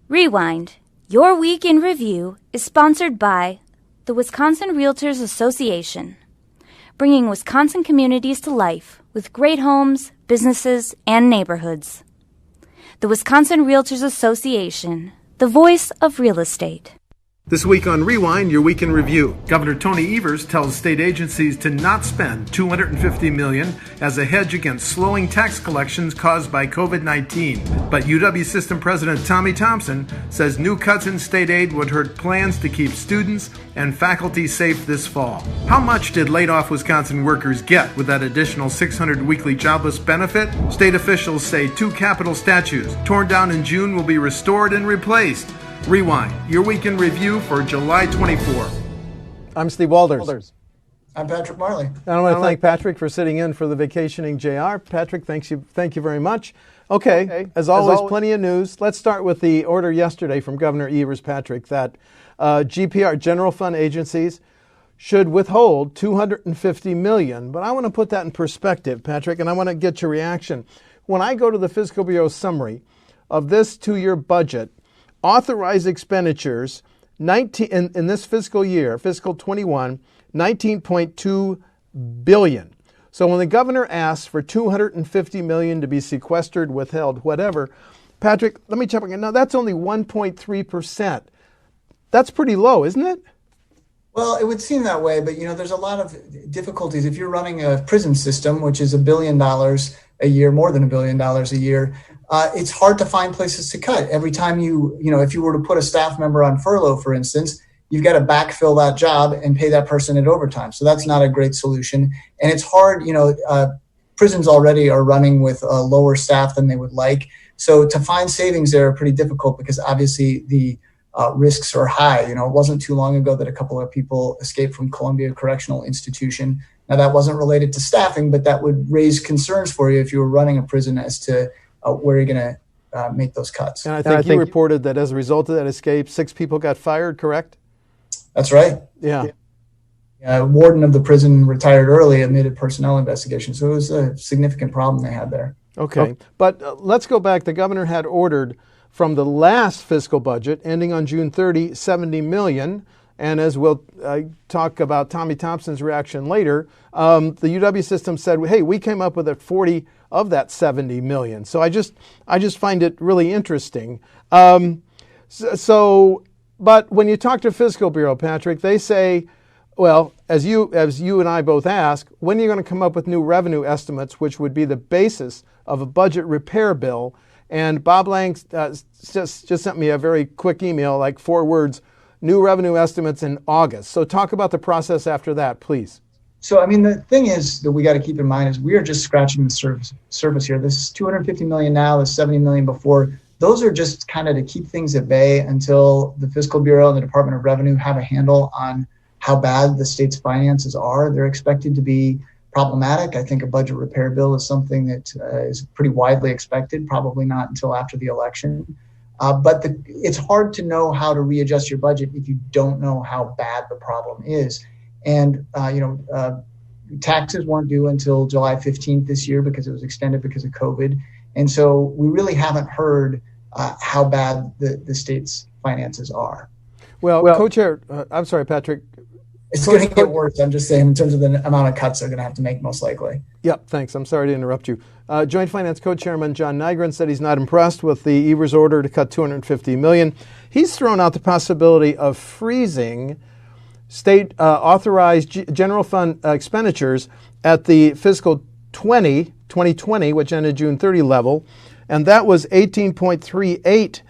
Rewind, your week in review, is sponsored by the Wisconsin Realtors Association, bringing Wisconsin communities to life with great homes, businesses, and neighborhoods. The Wisconsin Realtors Association, the voice of real estate. This week on Rewind, your week in review. Governor Tony Evers tells state agencies to not spend $250 million as a hedge against slowing tax collections caused by COVID-19. But UW System President Tommy Thompson says new cuts in state aid would hurt plans to keep students and faculty safe this fall. How much did laid-off Wisconsin workers get with that additional $600 weekly jobless benefit? State officials say 2 Capitol statues torn down in June will be restored and replaced. Rewind, your week in review for July 24. I'm Steve Walders. I'm Patrick Marley. And I want to thank Patrick for sitting in for the vacationing JR. Patrick, thank you very much. Okay, as always, plenty of news. Let's start with the order yesterday from Governor Evers, Patrick, that GPR, general fund agencies, should withhold $250 million. But I want to put that in perspective, Patrick, and I want to get your reaction. When I go to the Fiscal Bureau summary of this 2-year budget, authorized expenditures in this fiscal year, fiscal 21, $19.2 billion. So when the governor asks for $250 million to be sequestered, withheld, whatever, Patrick, let me check again. Now that's only 1.3%. That's pretty low, isn't it? Well, it would seem that way, but there's a lot of difficulties. If you're running a prison system, which is $1 billion a year, more than $1 billion a year, it's hard to find places to cut. Every time if you were to put a staff member on furlough, for instance, you've got to backfill that job and pay that person at overtime. So that's not a great solution. And it's hard, prisons already are running with lower staff than they would like. So to find savings there are pretty difficult because obviously the risks are high. It wasn't too long ago that a couple of people escaped from Columbia Correctional Institution. Now that wasn't related to staffing, but that would raise concerns for you if you were running a prison as to where you're going to make those cuts. And I think you reported that as a result of that escape, 6 people got fired, correct? That's right. Yeah. Warden of the prison retired early amid a personnel investigation. So it was a significant problem they had there. Okay. But let's go back. The governor had ordered from the last fiscal budget, ending on June 30, $70 million. And as we'll talk about Tommy Thompson's reaction later, the UW system said, hey, we came up with 40 of that $70 million. So I just find it really interesting. But when you talk to Fiscal Bureau, Patrick, they say, well, as you and I both ask, when are you going to come up with new revenue estimates, which would be the basis of a budget repair bill? And Bob Lang just sent me a very quick email, like 4 words, new revenue estimates in August. So talk about the process after that, please. So, the thing is that we got to keep in mind is we are just scratching the surface here. This is $250 million now, the $70 million before. Those are just kind of to keep things at bay until the Fiscal Bureau and the Department of Revenue have a handle on how bad the state's finances are. They're expected to be problematic. I think a budget repair bill is something that is pretty widely expected, probably not until after the election. But it's hard to know how to readjust your budget if you don't know how bad the problem is. And, taxes weren't due until July 15th this year because it was extended because of COVID. And so we really haven't heard how bad the state's finances are. Well Co-Chair, I'm sorry, Patrick. It's going to get worse. I'm just saying in terms of the amount of cuts they're going to have to make most likely. Yep, thanks. I'm sorry to interrupt you. Joint Finance Co-Chairman John Nygren said he's not impressed with the Evers order to cut $250 million. He's thrown out the possibility of freezing state authorized general fund expenditures at the fiscal 2020, which ended June 30 level, and that was $18.38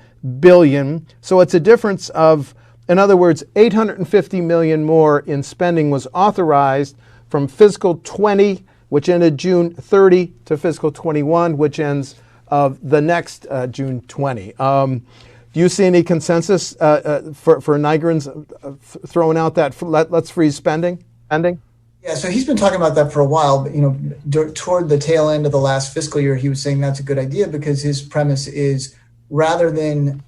billion. So it's a difference of, in other words, $850 million more in spending was authorized from fiscal 20, which ended June 30, to fiscal 21, which ends the next June 20. Do you see any consensus for Nygren's throwing out that let's freeze spending? Yeah, so he's been talking about that for a while, but toward the tail end of the last fiscal year, he was saying that's a good idea because his premise is rather than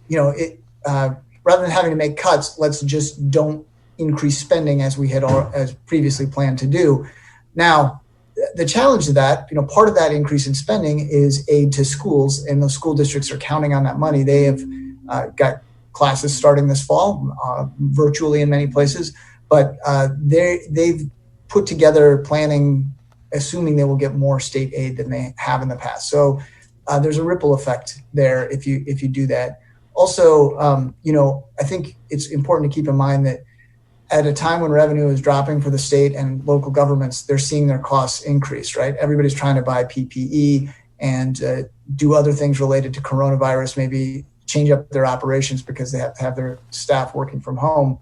having to make cuts, let's just don't increase spending as we had as previously planned to do. Now, the challenge to that, part of that increase in spending is aid to schools, and those school districts are counting on that money. They have got classes starting this fall, virtually in many places, but they've put together planning, assuming they will get more state aid than they have in the past. So there's a ripple effect there if you do that. Also, I think it's important to keep in mind that at a time when revenue is dropping for the state and local governments, they're seeing their costs increase, right? Everybody's trying to buy PPE and do other things related to coronavirus, maybe change up their operations because they have to have their staff working from home.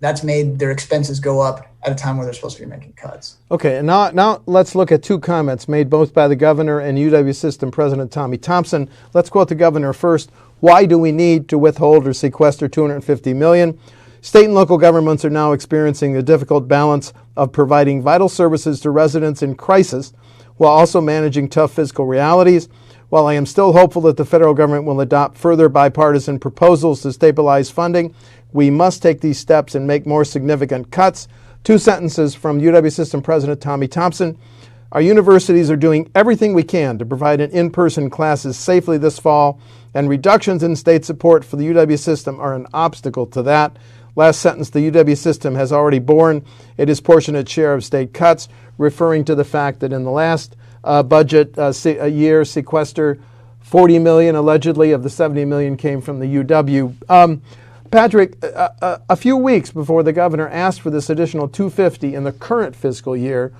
That's made their expenses go up at a time where they're supposed to be making cuts. Okay, and now let's look at two comments made both by the governor and UW System President Tommy Thompson. Let's quote the governor first. Why do we need to withhold or sequester $250 million? State and local governments are now experiencing the difficult balance of providing vital services to residents in crisis while also managing tough fiscal realities. While I am still hopeful that the federal government will adopt further bipartisan proposals to stabilize funding, we must take these steps and make more significant cuts. Two sentences from UW System President Tommy Thompson. Our universities are doing everything we can to provide in-person classes safely this fall, and reductions in state support for the UW system are an obstacle to that. Last sentence, the UW system has already borne a disproportionate share of state cuts, referring to the fact that in the last budget year, sequester $40 million allegedly of the $70 million came from the UW. Patrick, a few weeks before the governor asked for this additional $250 in the current fiscal year,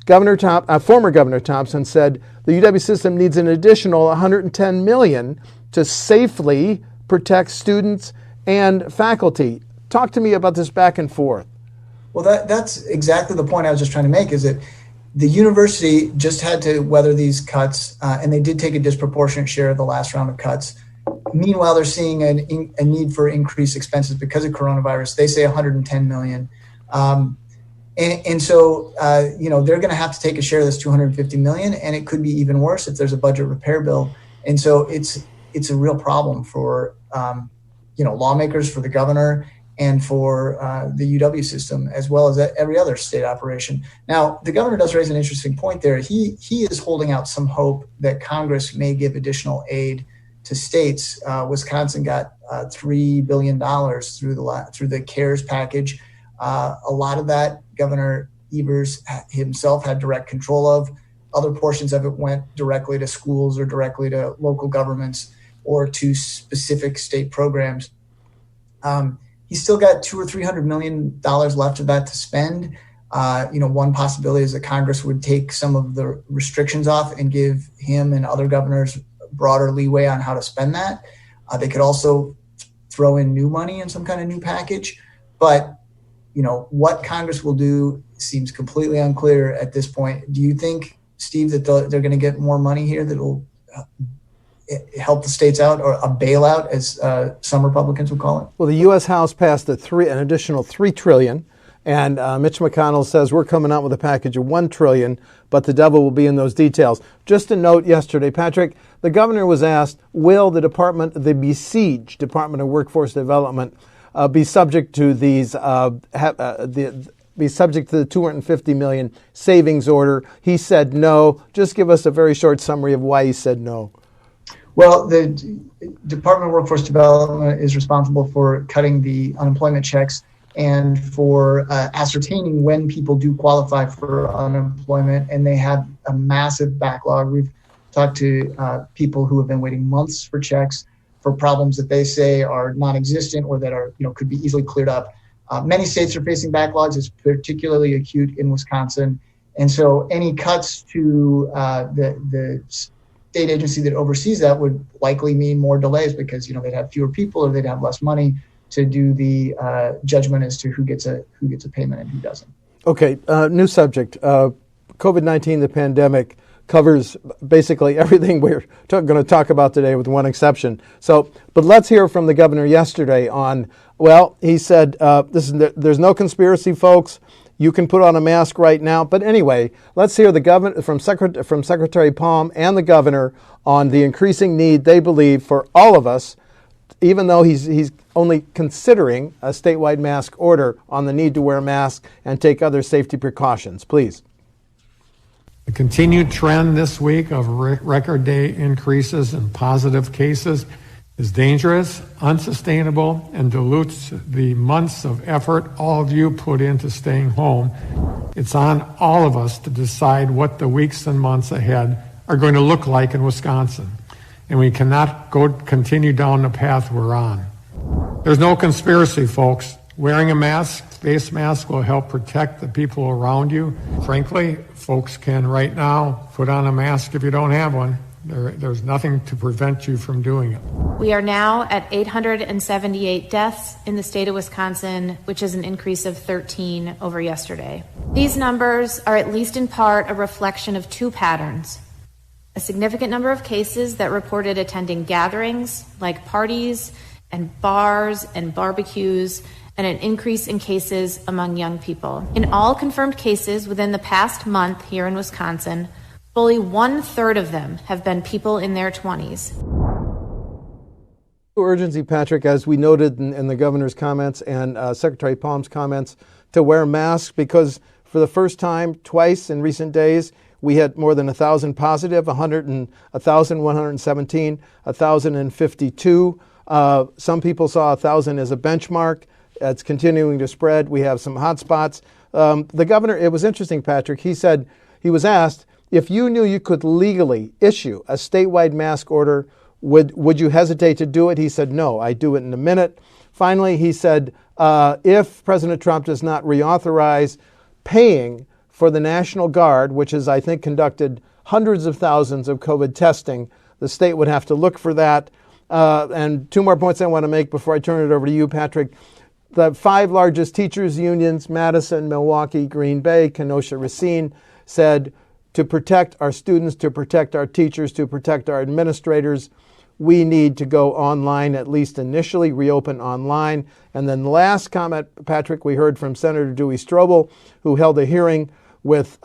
former Governor Thompson said the UW system needs an additional $110 million to safely protect students and faculty. Talk to me about this back and forth. Well, that's exactly the point I was just trying to make, is that the university just had to weather these cuts, and they did take a disproportionate share of the last round of cuts. Meanwhile, they're seeing a need for increased expenses because of coronavirus. They say $110 million. And so, they're going to have to take a share of this $250 million, and it could be even worse if there's a budget repair bill. And so it's a real problem for, lawmakers, for the governor, and for the UW system, as well as every other state operation. Now, the governor does raise an interesting point there. He is holding out some hope that Congress may give additional aid to states. Wisconsin got $3 billion through the CARES package. A lot of that Governor Evers himself had direct control of. Other portions of it went directly to schools or directly to local governments or to specific state programs. He's still got $200 or $300 million left of that to spend. One possibility is that Congress would take some of the restrictions off and give him and other governors broader leeway on how to spend that. They could also throw in new money in some kind of new package. But, what Congress will do seems completely unclear at this point. Do you think, Steve, that they're going to get more money here that will help the states out, or a bailout, as some Republicans would call it? Well, the U.S. House passed an additional $3 trillion, and Mitch McConnell says we're coming out with a package of $1 trillion, but the devil will be in those details. Just a note yesterday, Patrick, the governor was asked, will the besieged Department of Workforce Development be subject to these be subject to the $250 million savings order? He said no. Just give us a very short summary of why he said no. Well, the Department of Workforce Development is responsible for cutting the unemployment checks and for ascertaining when people do qualify for unemployment, and they have a massive backlog. We've talked to people who have been waiting months for checks for problems that they say are non-existent or that are, could be easily cleared up. Many states are facing backlogs. It's particularly acute in Wisconsin. And so any cuts to the state agency that oversees that would likely mean more delays because, they'd have fewer people or they'd have less money to do the judgment as to who gets a payment and who doesn't. Okay, new subject. COVID-19, the pandemic, covers basically everything we're going to talk about today with one exception. But let's hear from the governor yesterday on, he said, there's no conspiracy, folks. You can put on a mask right now. But anyway, let's hear the governor from Secretary Palm and the governor on the increasing need they believe for all of us, even though he's only considering a statewide mask order, on the need to wear masks and take other safety precautions. Please. The continued trend this week of record day increases in positive cases is dangerous, unsustainable, and dilutes the months of effort all of you put into staying home. It's on all of us to decide what the weeks and months ahead are going to look like in Wisconsin. And we cannot continue down the path we're on. There's no conspiracy, folks. Wearing a mask, face mask, will help protect the people around you. Frankly, folks can right now put on a mask if you don't have one. There's nothing to prevent you from doing it. We are now at 878 deaths in the state of Wisconsin, which is an increase of 13 over yesterday. These numbers are at least in part a reflection of two patterns. A significant number of cases that reported attending gatherings like parties and bars and barbecues, and an increase in cases among young people. In all confirmed cases within the past month here in Wisconsin, fully 1/3 of them have been people in their 20s. Urgency, Patrick, as we noted in the governor's comments and Secretary Palm's comments, to wear masks, because for the first time twice in recent days, we had more than 1,000 positive, 1,117, 1,052. Some people saw 1,000 as a benchmark. It's continuing to spread. We have some hot spots. The governor, it was interesting, Patrick, he said, he was asked, if you knew you could legally issue a statewide mask order, would you hesitate to do it? He said, no, I'd do it in a minute. Finally, he said, if President Trump does not reauthorize paying for the National Guard, which has, I think, conducted hundreds of thousands of COVID testing, the state would have to look for that. And two more points I want to make before I turn it over to you, Patrick. The 5 largest teachers' unions, Madison, Milwaukee, Green Bay, Kenosha, Racine, said to protect our students, to protect our teachers, to protect our administrators, we need to go online, at least initially, reopen online. And then the last comment, Patrick, we heard from Senator Dewey Strobel, who held a hearing with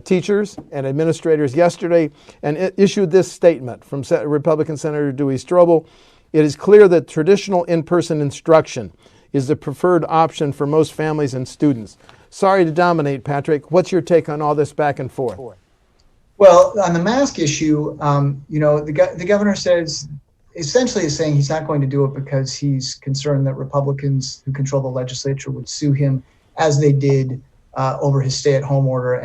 teachers and administrators yesterday and issued this statement from Republican Senator Dewey Strobel. It is clear that traditional in-person instruction is the preferred option for most families and students. Sorry to dominate, Patrick. What's your take on all this back and forth? Well, on the mask issue, the governor says, essentially is saying he's not going to do it because he's concerned that Republicans who control the legislature would sue him, as they did over his stay-at-home order,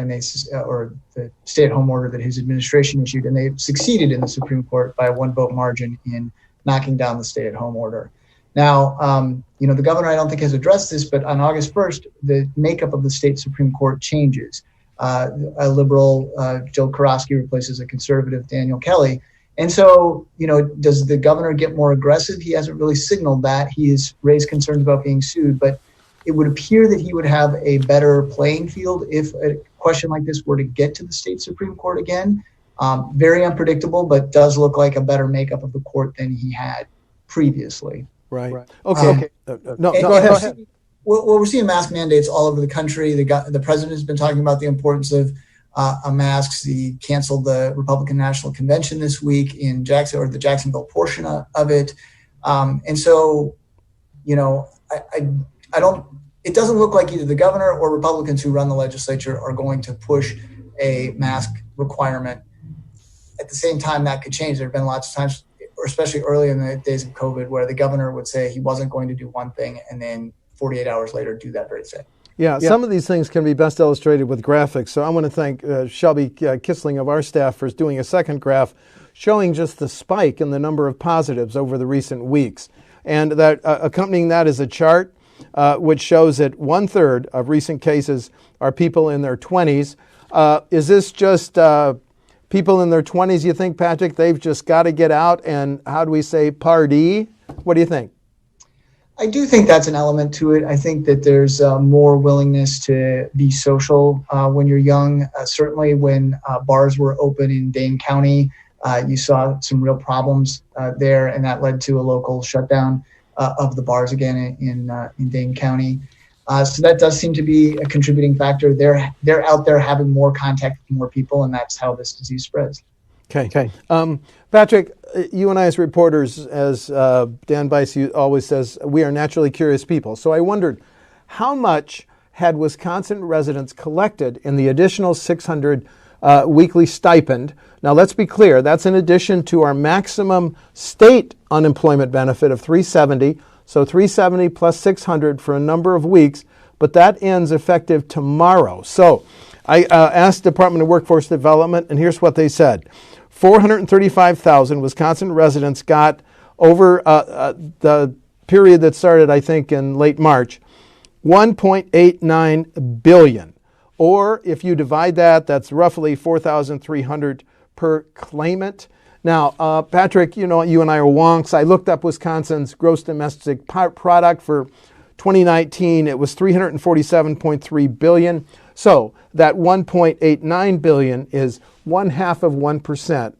or the stay-at-home order that his administration issued, and they succeeded in the Supreme Court by a 1-vote margin in knocking down the stay-at-home order. Now, the governor, I don't think, has addressed this, but on August 1st, the makeup of the state Supreme Court changes. A liberal, Joe Karofsky, replaces a conservative, Daniel Kelly. And so, does the governor get more aggressive? He hasn't really signaled that. He has raised concerns about being sued, but it would appear that he would have a better playing field if a question like this were to get to the state Supreme Court again. Very unpredictable, but does look like a better makeup of the court than he had previously. Right. Okay. Go ahead. Well, we're seeing mask mandates all over the country. The president has been talking about the importance of masks. He canceled the Republican National Convention this week in the Jacksonville portion of it. And so, I don't. It doesn't look like either the governor or Republicans who run the legislature are going to push a mask requirement. At the same time, that could change. There have been lots of times, or especially early in the days of COVID, where the governor would say he wasn't going to do one thing and then 48 hours later do that very thing. Yeah, some of these things can be best illustrated with graphics. So I want to thank Shelby Kissling of our staff for doing a second graph showing just the spike in the number of positives over the recent weeks. And that accompanying that is a chart which shows that 1/3 of recent cases are people in their 20s. Is this just people in their 20s, you think, Patrick? They've just got to get out and, how do we say, party? What do you think? I do think that's an element to it. I think that there's more willingness to be social when you're young. Certainly when bars were open in Dane County, you saw some real problems there, and that led to a local shutdown of the bars again in Dane County. So that does seem to be a contributing factor. They're out there having more contact with more people, and that's how this disease spreads. Okay. Patrick, you and I as reporters, as Dan Bice always says, we are naturally curious people. So I wondered, how much had Wisconsin residents collected in the additional 600 weekly stipend. Now, let's be clear, that's in addition to our maximum state unemployment benefit of $370, so $370 plus $600 for a number of weeks, but that ends effective tomorrow. So I asked Department of Workforce Development, and here's what they said. 435,000 Wisconsin residents got over the period that started, I think, in late March, $1.89 billion. Or if you divide that, that's roughly $4,300 per claimant. Now, Patrick, you know, you and I are wonks. I looked up Wisconsin's gross domestic product for 2019. It was $347.3 billion. So that $1.89 billion is 0.5%.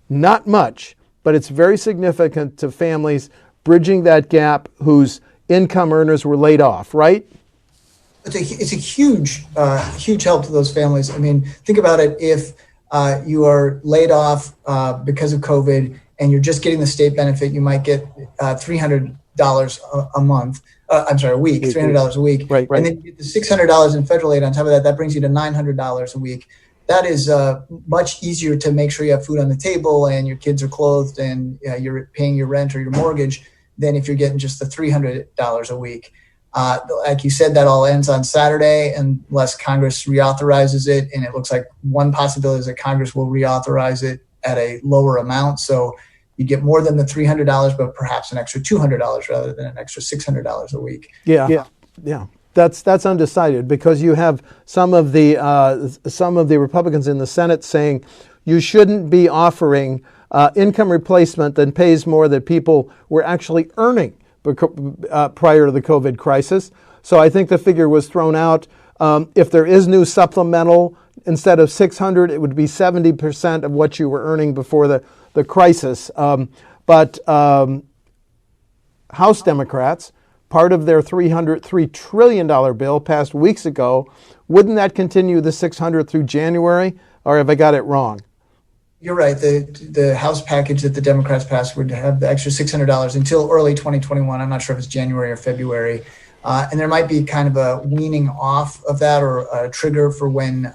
Not much, but it's very significant to families bridging that gap whose income earners were laid off, right? It's a huge help to those families. I mean, think about it. If you are laid off because of COVID and you're just getting the state benefit, you might get $300 a month. A week, $300 a week. Right. And then you get the $600 in federal aid on top of that. That brings you to $900 a week. That is much easier to make sure you have food on the table and your kids are clothed and you're paying your rent or your mortgage than if you're getting just the $300 a week. Like you said, that all ends on Saturday unless Congress reauthorizes it. And it looks like one possibility is that Congress will reauthorize it at a lower amount. So you get more than the $300, but perhaps an extra $200 rather than an extra $600 a week. Yeah. That's undecided because you have some of the Republicans in the Senate saying you shouldn't be offering income replacement that pays more than people were actually earning prior to the COVID crisis. So I think the figure was thrown out. If there is new supplemental, instead of $600, it would be 70% of what you were earning before the crisis. But House Democrats, part of their $3 trillion bill passed weeks ago, wouldn't that continue the $600 through January, or have I got it wrong? You're right. The House package that the Democrats passed would have the extra $600 until early 2021. I'm not sure if it's January or February. And there might be kind of a weaning off of that or a trigger for when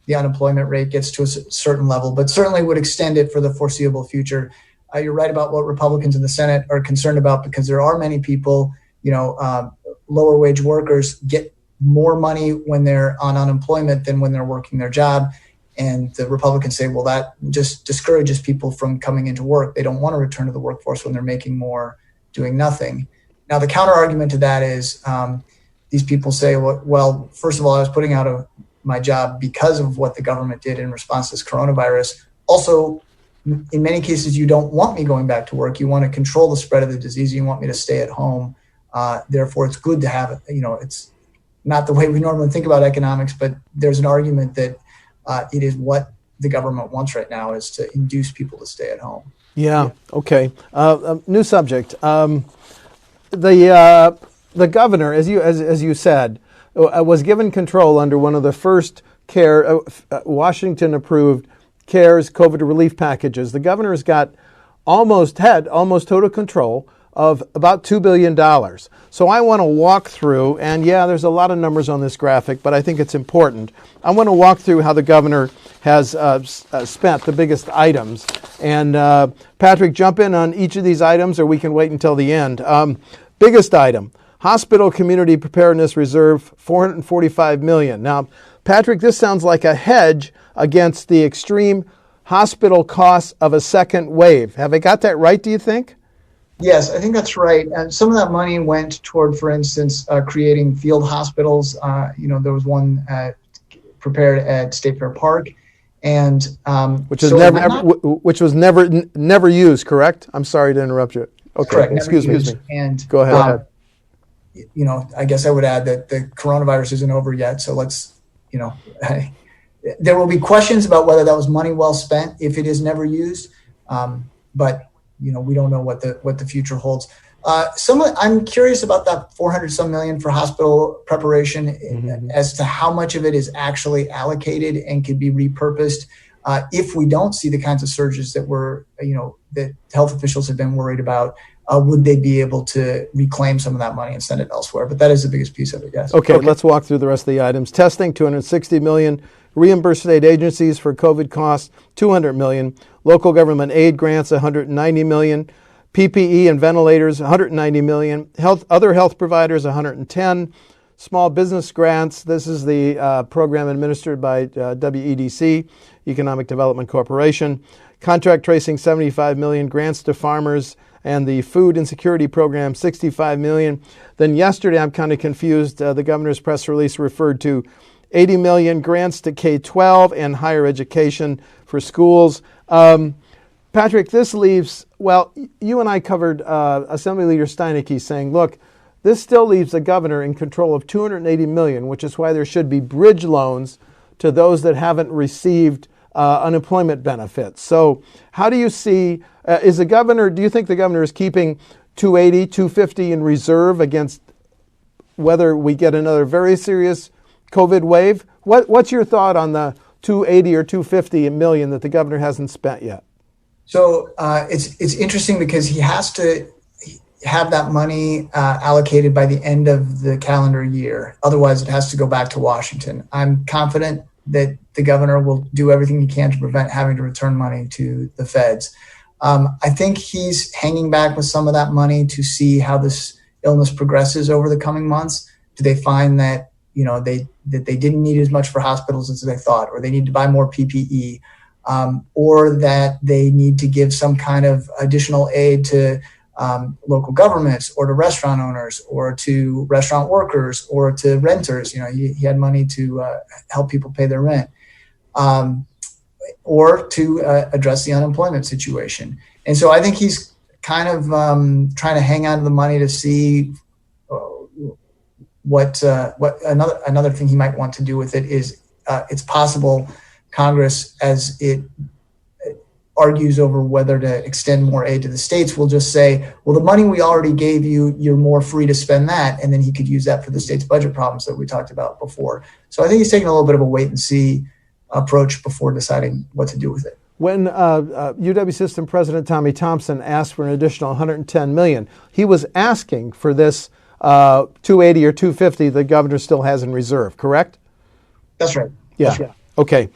the unemployment rate gets to a certain level, but certainly would extend it for the foreseeable future. You're right about what Republicans in the Senate are concerned about because there are many people, lower wage workers get more money when they're on unemployment than when they're working their job. And the Republicans say, well, that just discourages people from coming into work. They don't want to return to the workforce when they're making more doing nothing. Now, the counter argument to that is these people say, well, first of all, I was putting out of my job because of what the government did in response to this coronavirus. Also, in many cases, you don't want me going back to work. You want to control the spread of the disease. You want me to stay at home. Therefore, it's good to have it. It's not the way we normally think about economics, but there's an argument that it is what the government wants right now is to induce people to stay at home. Yeah. Okay. New subject. The governor, as you said, was given control under one of the first Washington-approved CARES COVID relief packages. The governor's got almost total control of about $2 billion. So I want to walk through, and there's a lot of numbers on this graphic, but I think it's important. I want to walk through how the governor has spent the biggest items. And Patrick, jump in on each of these items, or we can wait until the end. Biggest item, Hospital Community Preparedness Reserve, $445 million. Now, Patrick, this sounds like a hedge against the extreme hospital costs of a second wave. Have I got that right, do you think? Yes, I think that's right. And some of that money went toward, for instance, creating field hospitals. There was one prepared at State Fair Park, and which was never used. Correct? I'm sorry to interrupt you. Okay, correct, excuse me. And go ahead. I guess I would add that the coronavirus isn't over yet. So let's, there will be questions about whether that was money well spent if it is never used, but. We don't know what the future holds. I'm curious about that $400 million for hospital preparation as to how much of it is actually allocated and could be repurposed. if we don't see the kinds of surges that that health officials have been worried about, would they be able to reclaim some of that money and send it elsewhere? But that is the biggest piece of it, yes. Okay, let's walk through the rest of the items. Testing, $260 million. Reimburse state agencies for COVID costs, $200 million. Local government aid grants, $190 million. PPE and ventilators, $190 million. Other health providers, $110 million. Small business grants, this is the program administered by WEDC, Economic Development Corporation. Contract tracing, $75 million. Grants to farmers and the food insecurity program, $65 million. Then yesterday, I'm kind of confused. The governor's press release referred to $80 million grants to K-12 and higher education for schools. Patrick, this leaves, well, you and I covered Assembly Leader Steineke saying, look, this still leaves the governor in control of $280 million, which is why there should be bridge loans to those that haven't received unemployment benefits. So how do you see, do you think the governor is keeping 280, 250 in reserve against whether we get another very serious COVID wave? What's your thought on the 280 or 250 million that the governor hasn't spent yet? So it's interesting because he has to have that money allocated by the end of the calendar year. Otherwise, it has to go back to Washington. I'm confident that the governor will do everything he can to prevent having to return money to the feds. I think he's hanging back with some of that money to see how this illness progresses over the coming months. Do they find that they didn't need as much for hospitals as they thought, or they need to buy more PPE, or that they need to give some kind of additional aid to local governments or to restaurant owners or to restaurant workers or to renters. He had money to help people pay their rent, or to address the unemployment situation. And so I think he's kind of trying to hang on to the money to see what another thing he might want to do with it is it's possible Congress, as it argues over whether to extend more aid to the states, will just say, well, the money we already gave you, you're more free to spend that. And then he could use that for the state's budget problems that we talked about before. So I think he's taking a little bit of a wait and see approach before deciding what to do with it. When UW System President Tommy Thompson asked for an additional $110 million, he was asking for this 280 or 250 the governor still has in reserve, correct? That's right. Yeah. That's right. Okay.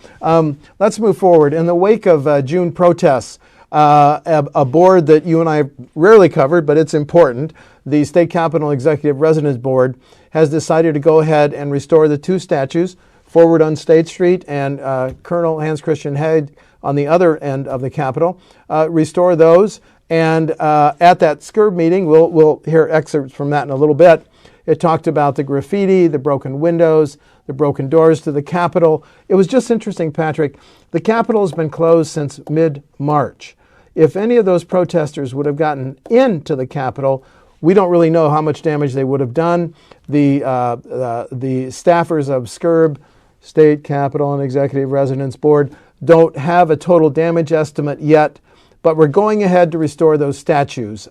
Let's move forward. In the wake of June protests, a board that you and I have rarely covered, but it's important, the State Capitol Executive Residence Board, has decided to go ahead and restore the two statues, Forward on State Street and Colonel Hans Christian Heg on the other end of the Capitol. Restore those. And at that SCIRB meeting, we'll hear excerpts from that in a little bit. It talked about the graffiti, the broken windows, the broken doors to the Capitol. It was just interesting, Patrick. The Capitol has been closed since mid-March. If any of those protesters would have gotten into the Capitol, we don't really know how much damage they would have done. The staffers of SCIRB, State Capitol and Executive Residence Board, don't have a total damage estimate yet, but we're going ahead to restore those statues.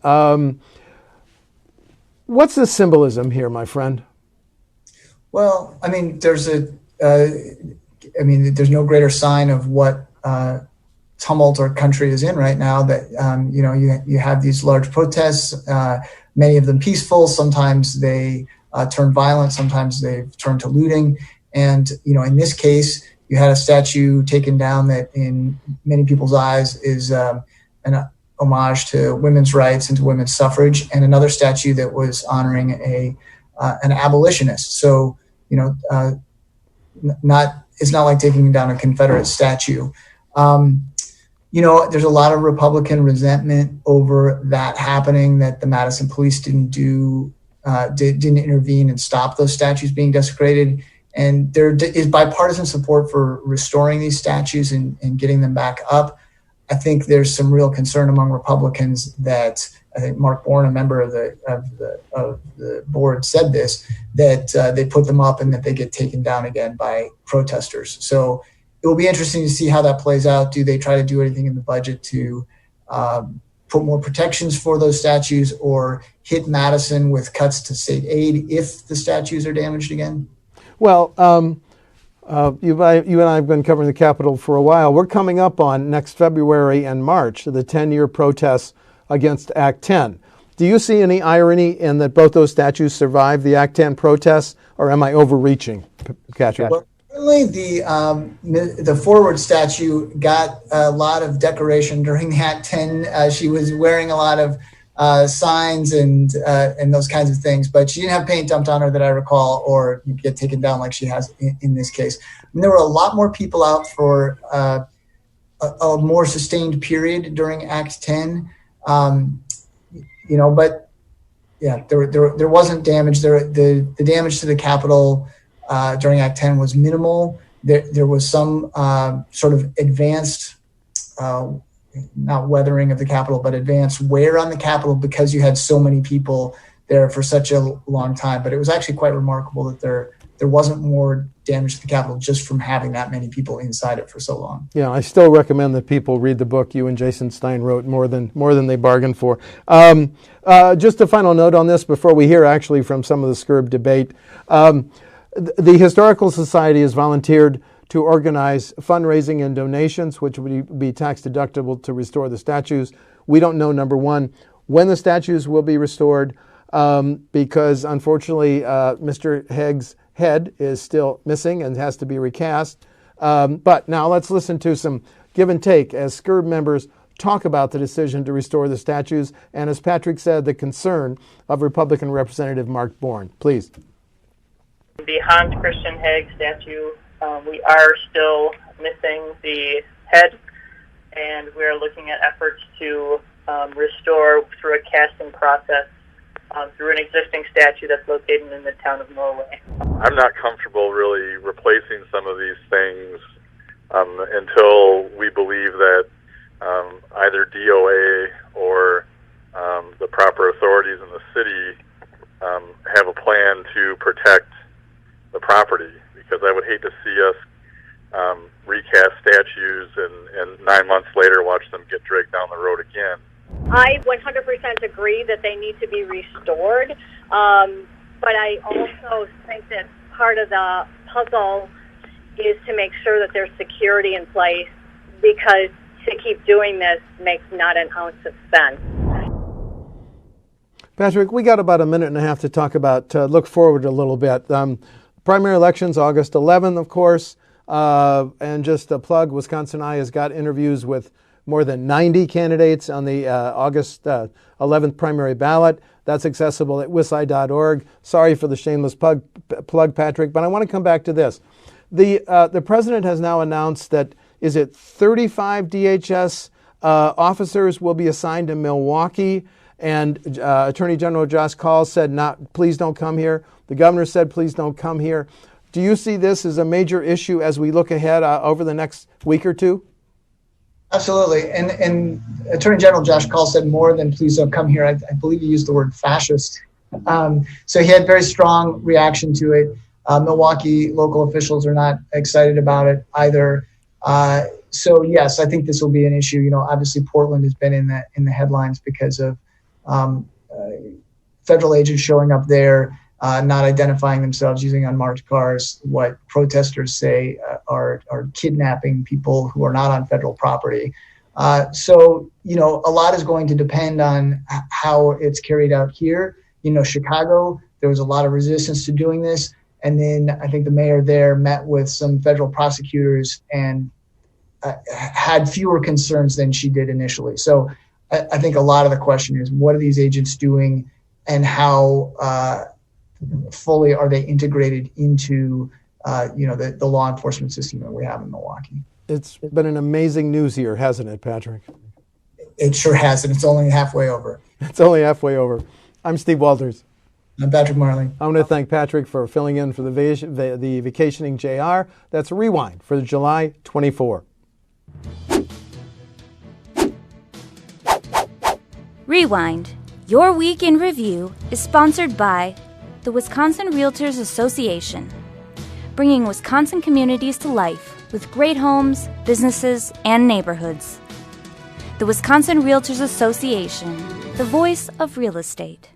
What's the symbolism here, my friend? Well, I mean, there's no greater sign of what tumult our country is in right now. That you have these large protests, many of them peaceful. Sometimes they turn violent. Sometimes they've turned to looting. And in this case, you had a statue taken down that, in many people's eyes, is an homage to women's rights and to women's suffrage, and another statue that was honoring an abolitionist. So, it's not like taking down a Confederate statue. There's a lot of Republican resentment over that happening, that the Madison police didn't intervene and stop those statues being desecrated. And there is bipartisan support for restoring these statues and getting them back up. I think there's some real concern among Republicans that, I think Mark Bourne, a member of the board, said this, that they put them up and that they get taken down again by protesters. So it will be interesting to see how that plays out. Do they try to do anything in the budget to put more protections for those statues, or hit Madison with cuts to state aid if the statues are damaged again? Well, You and I have been covering the Capitol for a while. We're coming up on next February and March, the 10-year protests against Act 10. Do you see any irony in that both those statues survived the Act 10 protests, or am I overreaching, Patrick? Well, certainly the Forward statue got a lot of decoration during the Act 10. She was wearing a lot of signs and those kinds of things, but she didn't have paint dumped on her that I recall, or you get taken down like she has in this case. I mean, there were a lot more people out for a more sustained period during Act 10. But yeah, there wasn't damage. The damage to the Capitol during Act 10 was minimal. There was some sort of advanced, not weathering of the Capitol, but advanced wear on the Capitol because you had so many people there for such a long time. But it was actually quite remarkable that there wasn't more damage to the Capitol just from having that many people inside it for so long. Yeah, I still recommend that people read the book you and Jason Stein wrote, more than they bargained for. Just a final note on this before we hear actually from some of the SCURB debate. The Historical Society has volunteered to organize fundraising and donations, which would be tax deductible to restore the statues. We don't know, number one, when the statues will be restored, because unfortunately Mr. Heg's head is still missing and has to be recast. But now let's listen to some give and take as SCURB members talk about the decision to restore the statues, and as Patrick said, the concern of Republican Representative Mark Bourne. Please. The Hans Christian Heg statue, we are still missing the head, and we are looking at efforts to restore through a casting process through an existing statue that's located in the town of Norway. I'm not comfortable really replacing some of these things until we believe that either DOA or the proper authorities in the city have a plan to protect the property, because I would hate to see us recast statues and 9 months later watch them get dragged down the road again. I 100% agree that they need to be restored, but I also think that part of the puzzle is to make sure that there's security in place, because to keep doing this makes not an ounce of sense. Patrick, we got about a minute and a half to talk about, look forward a little bit. Primary elections, August 11th, of course, and just a plug, WisconsinEye has got interviews with more than 90 candidates on the August 11th primary ballot. That's accessible at wisconsineye.org. Sorry for the shameless plug, Patrick, but I want to come back to this. The president has now announced that, is it 35 DHS officers will be assigned to Milwaukee, and Attorney General Josh Kaul said, please don't come here. The governor said, please don't come here. Do you see this as a major issue as we look ahead over the next week or two? Absolutely. And Attorney General Josh Kaul said more than please don't come here. I believe he used the word fascist. So he had very strong reaction to it. Milwaukee local officials are not excited about it either. So yes, I think this will be an issue. You know, obviously Portland has been in the headlines because of federal agents showing up there, not identifying themselves, using unmarked cars, what protesters say are kidnapping people who are not on federal property. So, you know, a lot is going to depend on how it's carried out here. You know, Chicago, there was a lot of resistance to doing this. And then I think the mayor there met with some federal prosecutors and had fewer concerns than she did initially. So I think a lot of the question is, what are these agents doing, and how fully are they integrated into the law enforcement system that we have in Milwaukee? It's been an amazing news year, hasn't it, Patrick? It sure has, and it's only halfway over. It's only halfway over. I'm Steve Walters. I'm Patrick Marley. I want to thank Patrick for filling in for the Vacationing JR. That's Rewind for July 24. Rewind, your week in review, is sponsored by the Wisconsin Realtors Association, bringing Wisconsin communities to life with great homes, businesses, and neighborhoods. The Wisconsin Realtors Association, the voice of real estate.